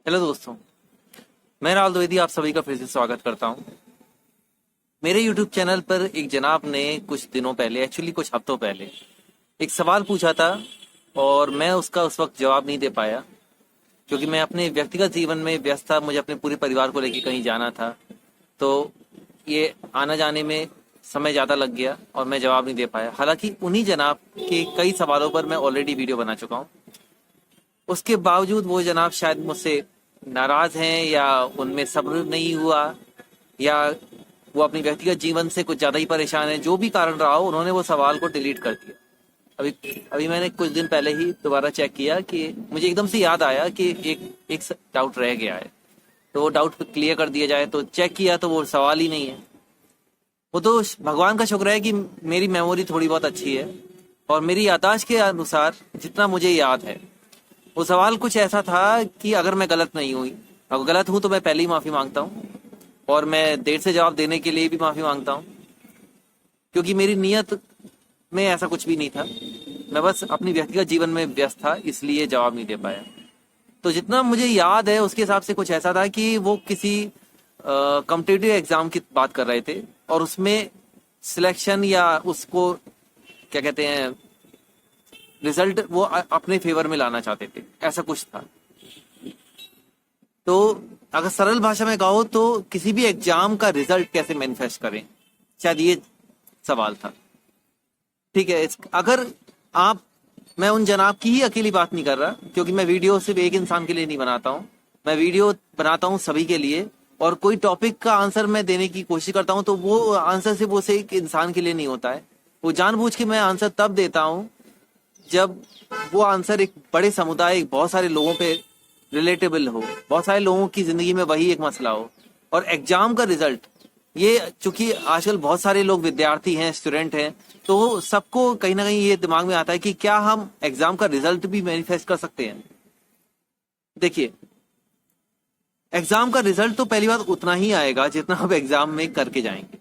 Hello दोस्तों। मैं राहुल द्विवेदी आप सभी का फिर से स्वागत करता हूं। मेरे YouTube चैनल पर एक जनाब ने कुछ दिनों पहले, एक्चुअली कुछ हफ्तों पहले, एक सवाल पूछा था और मैं उसका उस वक्त जवाब नहीं दे पाया क्योंकि मैं अपने व्यक्तिगत जीवन में व्यस्त था। मुझे अपने पूरे परिवार को लेकर कहीं जाना था, तो ये आना जाने में समय ज़्यादा लग गया और मैं जवाब नहीं दे पाया। हालांकि उन्हीं जनाब के कई सवालों पर मैं ऑलरेडी वीडियो बना चुका हूँ। उसके बावजूद वो जनाब शायद मुझसे नाराज हैं या उनमें सब्र नहीं हुआ या वो अपनी व्यक्तिगत जीवन से कुछ ज्यादा ही परेशान है। जो भी कारण रहा हो, उन्होंने वो सवाल को डिलीट कर दिया। अभी अभी मैंने कुछ दिन पहले ही दोबारा चेक किया कि मुझे एकदम से याद आया कि एक एक डाउट रह गया है, तो वो डाउट क्लियर कर दिया जाए। तो चेक किया तो वो सवाल ही नहीं है। वो तो भगवान का शुक्र है कि मेरी मेमोरी थोड़ी बहुत अच्छी है और मेरी याददाश्त के अनुसार जितना मुझे याद है, वो सवाल कुछ ऐसा था कि अगर मैं गलत नहीं हुई, अगर गलत हूं तो मैं पहले ही माफी मांगता हूं और मैं देर से जवाब देने के लिए भी माफी मांगता हूं क्योंकि मेरी नीयत में ऐसा कुछ भी नहीं था। मैं बस अपनी व्यक्तिगत जीवन में व्यस्त था, इसलिए जवाब नहीं दे पाया। तो जितना मुझे याद है उसके हिसाब से कुछ ऐसा था कि वो किसी कॉम्पिटिटिव एग्जाम की बात कर रहे थे और उसमें सिलेक्शन या उसको क्या कहते हैं, रिजल्ट वो अपने फेवर में लाना चाहते थे, ऐसा कुछ था। तो अगर सरल भाषा में कहो तो किसी भी एग्जाम का रिजल्ट कैसे मैनिफेस्ट करें, शायद ये सवाल था। ठीक है, अगर आप, मैं उन जनाब की ही अकेली बात नहीं कर रहा क्योंकि मैं वीडियो सिर्फ एक इंसान के लिए नहीं बनाता हूं, मैं वीडियो बनाता हूं सभी के लिए। और कोई टॉपिक का आंसर मैं देने की कोशिश करता हूं तो वो आंसर सिर्फ उसे एक इंसान के लिए नहीं होता है। वो जानबूझ के मैं आंसर तब देता हूं जब वो आंसर एक बड़े समुदाय, बहुत सारे लोगों पे रिलेटेबल हो, बहुत सारे लोगों की जिंदगी में वही एक मसला हो। और एग्जाम का रिजल्ट, ये चूंकि आजकल बहुत सारे लोग विद्यार्थी हैं, स्टूडेंट हैं, तो सबको कहीं ना कहीं ये दिमाग में आता है कि क्या हम एग्जाम का रिजल्ट भी मैनिफेस्ट कर सकते हैं। देखिए, एग्जाम का रिजल्ट तो पहली बात उतना ही आएगा जितना आप एग्जाम में करके जाएंगे।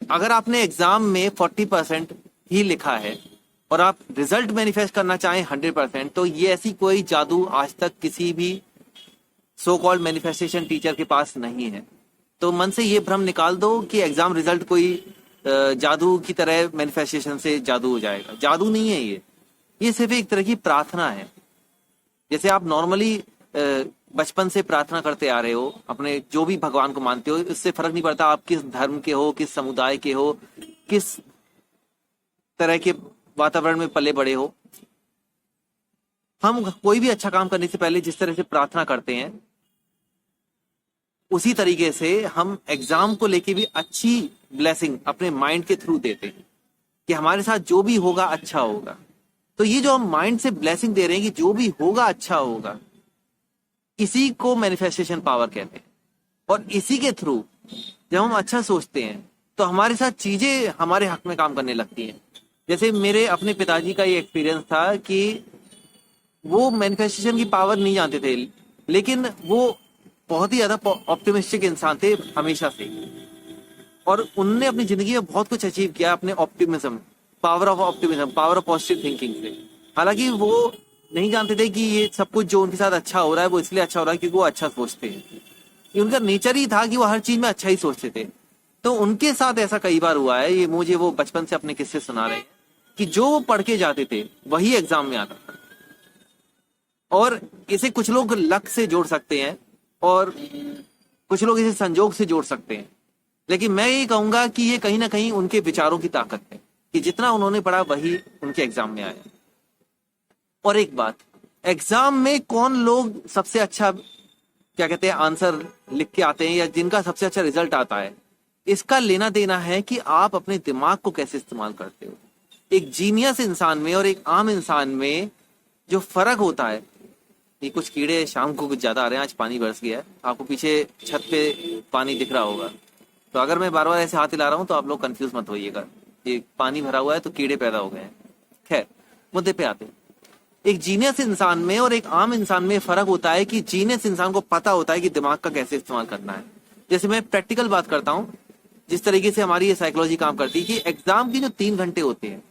अगर आपने एग्जाम में 40% ही लिखा है और आप रिजल्ट मैनिफेस्ट करना चाहें 100%, तो ये ऐसी कोई जादू आज तक किसी भी सो कॉल्ड मैनिफेस्टेशन टीचर के पास नहीं है। तो मन से ये भ्रम निकाल दो कि एग्जाम रिजल्ट कोई जादू की तरह मैनिफेस्टेशन से जादू हो जाएगा। जादू नहीं है ये सिर्फ एक तरह की प्रार्थना है। जैसे आप नॉर्मली बचपन से प्रार्थना करते आ रहे हो, अपने जो भी भगवान को मानते हो, इससे फर्क नहीं पड़ता आप किस धर्म के हो, किस समुदाय के हो, किस तरह के वातावरण में पले बड़े हो। हम कोई भी अच्छा काम करने से पहले जिस तरह से प्रार्थना करते हैं, उसी तरीके से हम एग्जाम को लेके भी अच्छी ब्लेसिंग अपने माइंड के थ्रू देते हैं कि हमारे साथ जो भी होगा अच्छा होगा। तो ये जो हम माइंड से ब्लेसिंग दे रहे हैं कि जो भी होगा अच्छा होगा, इसी को मैनिफेस्टेशन पावर कहते हैं। और इसी के थ्रू जब हम अच्छा सोचते हैं तो हमारे साथ चीजें हमारे हक में काम करने लगती हैं। जैसे मेरे अपने पिताजी का ये एक्सपीरियंस था कि वो मैनिफेस्टेशन की पावर नहीं जानते थे, लेकिन वो बहुत ही ज्यादा ऑप्टिमिस्टिक इंसान थे हमेशा से, और उनने अपनी जिंदगी में बहुत कुछ अचीव किया अपने optimism, power of optimism, power of positive thinking से। हालांकि वो नहीं जानते थे कि ये सब कुछ जो उनके साथ अच्छा हो रहा है वो इसलिए अच्छा हो रहा है क्योंकि वो अच्छा सोचते हैं। ये उनका नेचर ही था कि वो हर चीज में अच्छा ही सोचते थे। तो उनके साथ ऐसा कई बार हुआ है, ये मुझे वो बचपन से अपने किस्से सुना रहे हैं कि जो वो पढ़ के जाते थे वही एग्जाम में आता था। और इसे कुछ लोग लक से जोड़ सकते हैं और कुछ लोग इसे संजोग से जोड़ सकते हैं, लेकिन मैं ये कहूंगा कि ये कहीं ना कहीं उनके विचारों की ताकत है कि जितना उन्होंने पढ़ा वही उनके एग्जाम में आया। और एक बात, एग्जाम में कौन लोग सबसे अच्छा क्या कहते हैं आंसर लिख के आते हैं या जिनका सबसे अच्छा रिजल्ट आता है, इसका लेना देना है कि आप अपने दिमाग को कैसे इस्तेमाल करते हो। एक जीनियस इंसान में और एक आम इंसान में जो फर्क होता है, ये कुछ कीड़े शाम को कुछ ज्यादा आ रहे हैं, आज पानी बरस गया है, आपको पीछे छत पे पानी दिख रहा होगा। तो अगर मैं बार बार ऐसे हाथ हिला रहा हूं तो आप लोग कंफ्यूज मत होइएगा, ये पानी भरा हुआ है तो कीड़े पैदा हो गए हैं। खैर, मुद्दे पे आते हैं। एक जीनियस इंसान में और एक आम इंसान में फर्क होता है कि जीनियस इंसान को पता होता है कि दिमाग का कैसे इस्तेमाल करना है। जैसे मैं प्रैक्टिकल बात करता हूं, जिस तरीके से हमारी ये साइकोलॉजी काम करती है कि एग्जाम की जो 3 घंटे होते हैं,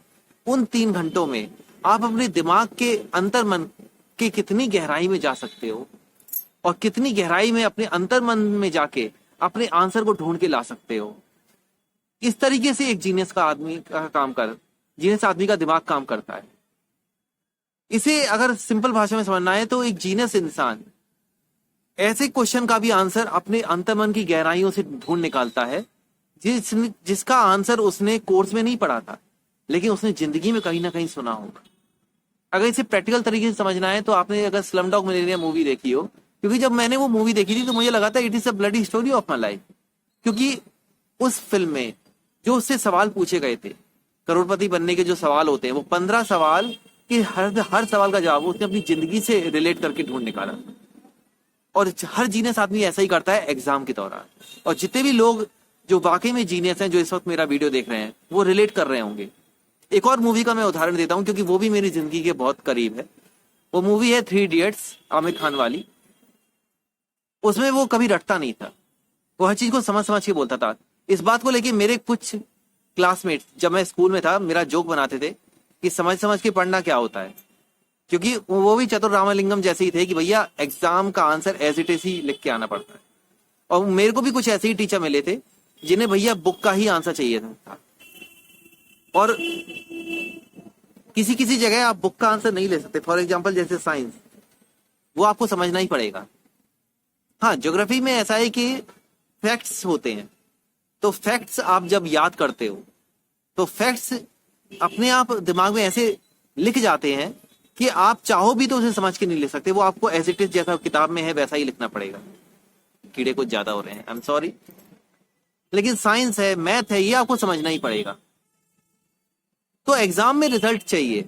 उन 3 घंटों में आप अपने दिमाग के अंतर मन की कितनी गहराई में जा सकते हो, और कितनी गहराई में अपने अंतर मन में जाके अपने आंसर को ढूंढ के ला सकते हो। इस तरीके से एक जीनियस आदमी का दिमाग काम करता है। इसे अगर सिंपल भाषा में समझना है तो एक जीनियस इंसान ऐसे क्वेश्चन का भी आंसर अपने अंतर्मन की गहराइयों से ढूंढ निकालता है जिसका आंसर उसने कोर्स में नहीं पढ़ा था, लेकिन उसने जिंदगी में कहीं ना कहीं सुना होगा। अगर इसे प्रैक्टिकल तरीके से समझना है तो आपने अगर स्लम डॉग मिलियनेयर मूवी देखी हो, क्योंकि जब मैंने वो मूवी देखी थी तो मुझे लगा था it is a bloody story of my life, क्योंकि उस फिल्म में जो उससे सवाल पूछे गए थे, करोड़पति बनने के जो सवाल होते हैं, वो 15 सवाल के हर सवाल का जवाब उसने अपनी जिंदगी से रिलेट करके ढूंढ निकाला। और हर जीनियस आदमी ऐसा ही करता है एग्जाम के दौरान। और जितने भी लोग जो वाकई में जीनियस हैं, जो इस वक्त मेरा वीडियो देख रहे हैं, वो रिलेट कर रहे होंगे। एक और मूवी का मैं उदाहरण देता हूं क्योंकि वो भी मेरी जिंदगी के बहुत करीब है। वो मूवी है 3 इडियट्स, आमिर खान वाली। उसमें वो कभी रटता नहीं था, वो हर चीज को समझ समझ के बोलता था। इस बात को लेके मेरे कुछ क्लासमेट्स जब मैं स्कूल में था मेरा जोक बनाते थे कि समझ समझ के पढ़ना क्या होता है, क्योंकि वो भी चतुर रामलिंगम जैसे ही थे कि भैया एग्जाम का आंसर एज इट इज ही लिख के आना पड़ता है। और मेरे को भी कुछ ऐसे ही टीचर मिले थे जिन्हें भैया बुक का ही आंसर चाहिए था। और किसी किसी जगह आप बुक का आंसर नहीं ले सकते। फॉर एग्जाम्पल जैसे साइंस, वो आपको समझना ही पड़ेगा। हाँ, ज्योग्राफी में ऐसा है कि फैक्ट्स होते हैं, तो फैक्ट्स आप जब याद करते हो तो फैक्ट्स अपने आप दिमाग में ऐसे लिख जाते हैं कि आप चाहो भी तो उसे समझ के नहीं ले सकते। वो आपको एज इट इज जैसा किताब में है वैसा ही लिखना पड़ेगा। कीड़े कुछ ज्यादा हो रहे हैं, आई एम सॉरी। लेकिन साइंस है, मैथ है, ये आपको समझना ही पड़ेगा। तो एग्जाम में रिजल्ट चाहिए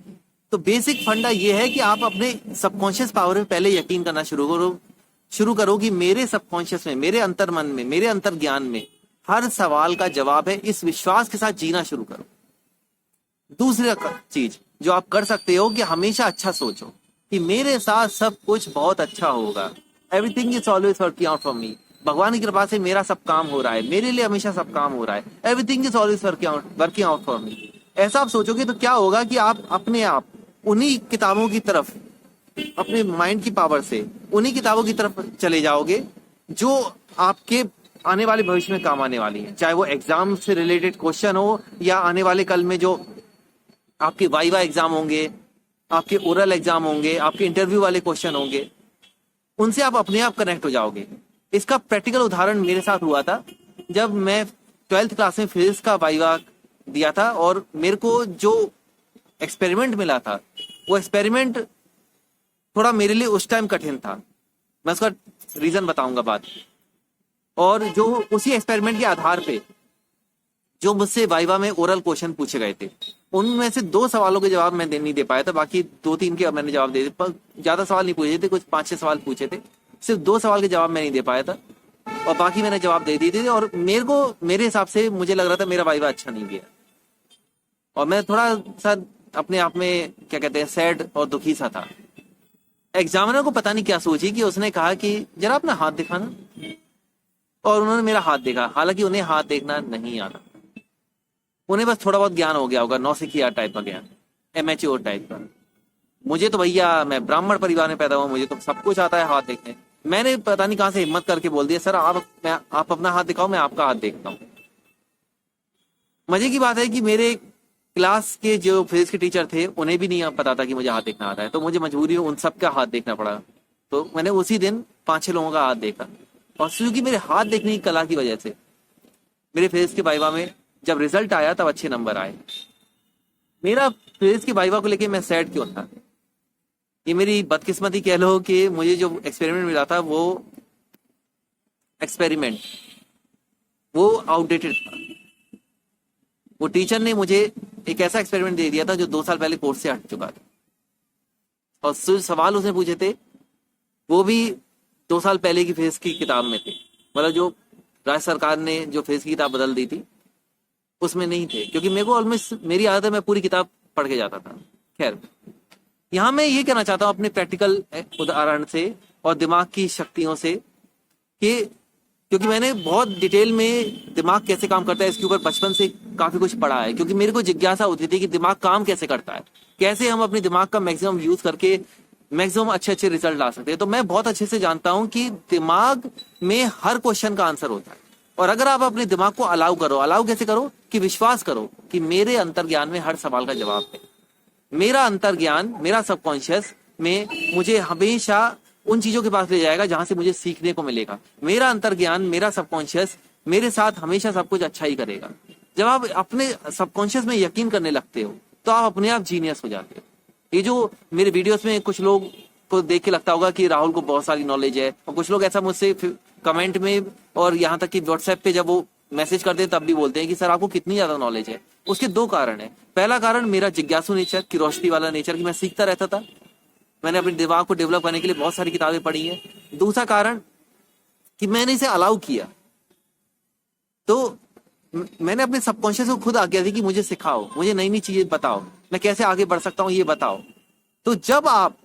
तो बेसिक फंडा ये है कि आप अपने सबकॉन्शियस पावर में पहले यकीन करना शुरू करो कि मेरे सबकॉन्शियस में, मेरे अंतर मन में, मेरे अंतर ज्ञान में हर सवाल का जवाब है। इस विश्वास के साथ जीना शुरू करो। दूसरी चीज जो आप कर सकते हो कि हमेशा अच्छा सोचो कि मेरे साथ सब कुछ बहुत अच्छा होगा। Everything is always working out for me. भगवान की कृपा से मेरा सब काम हो रहा है, मेरे लिए हमेशा सब काम हो रहा है। Everything is always working out for me. ऐसा आप सोचोगे तो क्या होगा कि आप अपने आप उन्हीं किताबों की तरफ, अपने माइंड की पावर से उन्हीं किताबों की तरफ चले जाओगे जो आपके आने वाले भविष्य में काम आने वाली है। चाहे वो एग्जाम से रिलेटेड क्वेश्चन हो या आने वाले कल में जो आपके वाइवा एग्जाम होंगे, आपके ओरल एग्जाम होंगे, आपके इंटरव्यू वाले क्वेश्चन होंगे, उनसे आप अपने आप कनेक्ट हो जाओगे। इसका प्रैक्टिकल उदाहरण मेरे साथ हुआ था जब मैं 12th क्लास में फिजिक्स का वाइवा दिया था और मेरे को जो एक्सपेरिमेंट मिला था वो एक्सपेरिमेंट थोड़ा मेरे लिए उस टाइम कठिन था। मैं उसका रीजन बताऊंगा बाद। और जो उसी एक्सपेरिमेंट के आधार पे जो मुझसे वाइवा में ओरल क्वेश्चन पूछे गए थे, उनमें से 2 सवालों के जवाब मैं नहीं दे पाया था। बाकी 2-3 के मैंने जवाब दे दिए, पर ज्यादा सवाल नहीं पूछे थे, कुछ 5-6 सवाल पूछे थे। सिर्फ 2 सवाल के जवाब मैं नहीं दे पाया था और बाकी मैंने जवाब दे दिए थे। और मेरे हिसाब से मुझे लग रहा था मेरा वाइवा अच्छा नहीं गया और मैं थोड़ा सा अपने आप में क्या कहते हैं सैड और दुखी सा था। एग्जामिनर को पता नहीं क्या सोची कि उसने कहा कि जरा अपना हाथ दिखाना, और उन्होंने मेरा हाथ देखा। हालांकि उन्हें हाथ देखना नहीं आता, उन्हें बस थोड़ा बहुत ज्ञान हो गया होगा, नौसिखिया टाइप का ज्ञान, एमेच्योर टाइप का। मुझे तो भैया, मैं ब्राह्मण परिवार में पैदा हुआ, मुझे तो सब कुछ आता है हाथ देखने। मैंने पता नहीं कहां से हिम्मत करके बोल दिया, सर आप अपना हाथ दिखाओ, मैं आपका हाथ देखता हूँ। मजे की बात है कि मेरे क्लास के जो फिजिक्स के टीचर थे उन्हें भी नहीं पता था कि मुझे हाथ देखना आता है, तो मुझे मजबूरी उन सबका हाथ देखना पड़ा। तो मैंने उसी दिन 5-6 लोगों का हाथ देखा और क्योंकि मेरे हाथ देखने की कला की वजह से मेरे फिजिक्स के वाइवा में जब रिजल्ट आया तब अच्छे नंबर आए। मेरा फिजिक्स के वाइवा को लेके मैं सैड क्यों था? ये मेरी बदकिस्मती कह लो कि मुझे जो एक्सपेरिमेंट मिला था वो एक्सपेरिमेंट वो आउटडेटेड था। वो टीचर ने मुझे एक ऐसा एक्सपेरिमेंट दे दिया था जो 2 साल पहले कोर्स से हट चुका था और सवाल उसने पूछे थे वो भी 2 साल पहले की फिजिक्स की किताब में थे। मतलब जो राज्य सरकार ने जो फिजिक्स की किताब बदल दी थी उसमें नहीं थे, क्योंकि मेरे को ऑलमोस्ट मेरी आदत है मैं पूरी किताब पढ़ के जाता था। खैर, यहां मैं ये कहना चाहता हूं अपने प्रैक्टिकल उदाहरण से और दिमाग की शक्तियों से कि क्योंकि मैंने बहुत डिटेल में दिमाग कैसे काम करता है इसके ऊपर बचपन से काफी कुछ पढ़ा है। क्योंकि मेरे को जिज्ञासा होती थी कि दिमाग काम कैसे करता है, कैसे हम अपने दिमाग का मैक्सिमम यूज करके मैक्सिमम अच्छे अच्छे रिजल्ट ला सकते हैं। तो मैं बहुत अच्छे से जानता हूं कि दिमाग में हर क्वेश्चन का आंसर होता है। और अगर आप अपने दिमाग को अलाउ करो, अलाउ कैसे करो कि विश्वास करो कि मेरे अंतर्ज्ञान में हर सवाल का जवाब है। मेरा अंतर्ज्ञान, मेरा सबकॉन्शियस में मुझे हमेशा उन चीजों के पास ले जाएगा जहां से मुझे सीखने को मिलेगा। मेरा अंतर्ज्ञान, मेरा सबकॉन्शियस मेरे साथ हमेशा सब कुछ अच्छा ही करेगा। जब आप अपने सबकॉन्शियस में यकीन करने लगते हो तो आप अपने आप जीनियस हो जाते हो। ये जो मेरे वीडियोस में कुछ लोग को देख के लगता होगा कि राहुल को बहुत सारी नॉलेज है, और कुछ लोग ऐसा मुझसे कमेंट में और यहाँ तक कि व्हाट्सएप पे जब वो मैसेज करते हैं तब भी बोलते हैं कि सर आपको कितनी ज्यादा नॉलेज है। उसके दो कारण है। पहला कारण मेरा जिज्ञासु नेचर, क्यूरियोसिटी वाला नेचर, कि मैं सीखता रहता था। मैंने अपने दिमाग को डेवलप करने के लिए बहुत सारी किताबें पढ़ी है। दूसरा कारण कि मैंने इसे अलाउ किया। तो मैंने अपने सबकॉन्शियस को खुद आज्ञा दी कि मुझे सिखाओ, मुझे नई नई चीजें बताओ, मैं कैसे आगे बढ़ सकता हूँ ये बताओ। तो जब आप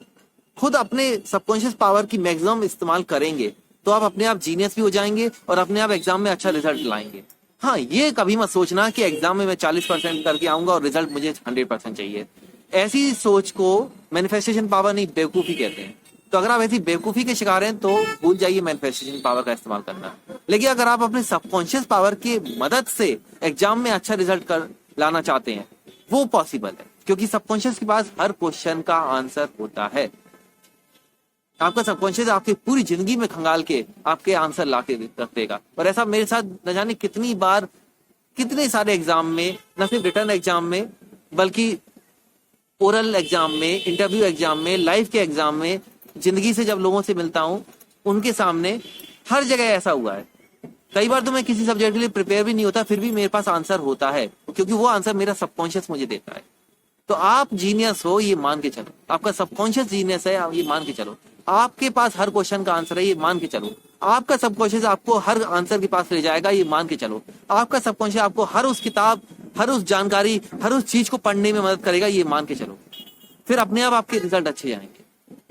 खुद अपने सबकॉन्शियस पावर की मैक्सिमम इस्तेमाल करेंगे तो आप अपने आप जीनियस भी हो जाएंगे और अपने आप एग्जाम में अच्छा रिजल्ट लाएंगे। हाँ, ये कभी मत सोचना कि एग्जाम में मैं 40% करके आऊंगा और रिजल्ट मुझे 100% चाहिए। ऐसी सोच को मैनिफेस्टेशन पावर नहीं, बेवकूफी कहते हैं। तो अगर आप ऐसी बेवकूफी के शिकार हैं तो भूल जाइए मैनिफेस्टेशन पावर का इस्तेमाल करना। लेकिन अगर आप अपने सबकॉन्शियस पावर की मदद से एग्जाम में अच्छा रिजल्ट कर लाना चाहते हैं, वो पॉसिबल है, क्योंकि सबकॉन्शियस के पास हर क्वेश्चन का आंसर होता है। आपका सबकॉन्शियस आपकी पूरी जिंदगी में खंगाल के आपके आंसर ला के रख देगा। और ऐसा मेरे साथ न जाने कितनी बार, कितने सारे एग्जाम में, न सिर्फ रिटर्न एग्जाम में बल्कि ओरल एग्जाम में, इंटरव्यू एग्जाम में, लाइफ के एग्जाम में, जिंदगी से जब लोगों से मिलता हूं उनके सामने हर जगह ऐसा हुआ है। कई बार तो मैं किसी सब्जेक्ट के लिए प्रिपेयर भी नहीं होता, फिर भी मेरे पास आंसर होता है, क्योंकि वो आंसर मेरा सबकॉन्शियस मुझे देता है। तो आप जीनियस हो ये मान के चलो, आपका सबकॉन्शियस जीनियस है आप ये मान के चलो, आपके पास हर क्वेश्चन का आंसर है ये मान के चलो, आपका सबकॉन्शियस आपको हर आंसर के पास ले जाएगा ये मान के चलो, आपका सबकॉन्शियस आपको हर उस किताब, हर उस जानकारी, हर उस चीज को पढ़ने में मदद करेगा ये मान के चलो। फिर अपने आप आपके रिजल्ट अच्छे आएंगे।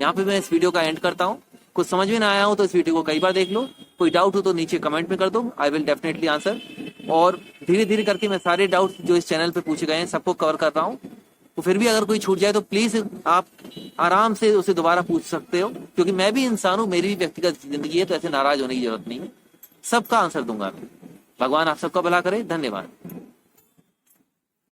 यहाँ पे मैं इस वीडियो का एंड करता हूँ। कुछ समझ में ना आया हो तो इस वीडियो को कई बार देख लो। कोई डाउट हो तो नीचे कमेंट में कर दो, आई विल डेफिनेटली आंसर। और धीरे धीरे करके मैं सारे डाउट जो इस चैनल पे पूछे गए हैं सबको कवर कर रहा हूँ। तो फिर भी अगर कोई छूट जाए तो प्लीज आप आराम से उसे दोबारा पूछ सकते हो, क्योंकि मैं भी इंसान हूँ, मेरी भी व्यक्तिगत जिंदगी है, तो ऐसे नाराज होने की जरूरत नहीं है। सबका आंसर दूंगा मैं। भगवान आप सबका भला करे। धन्यवाद।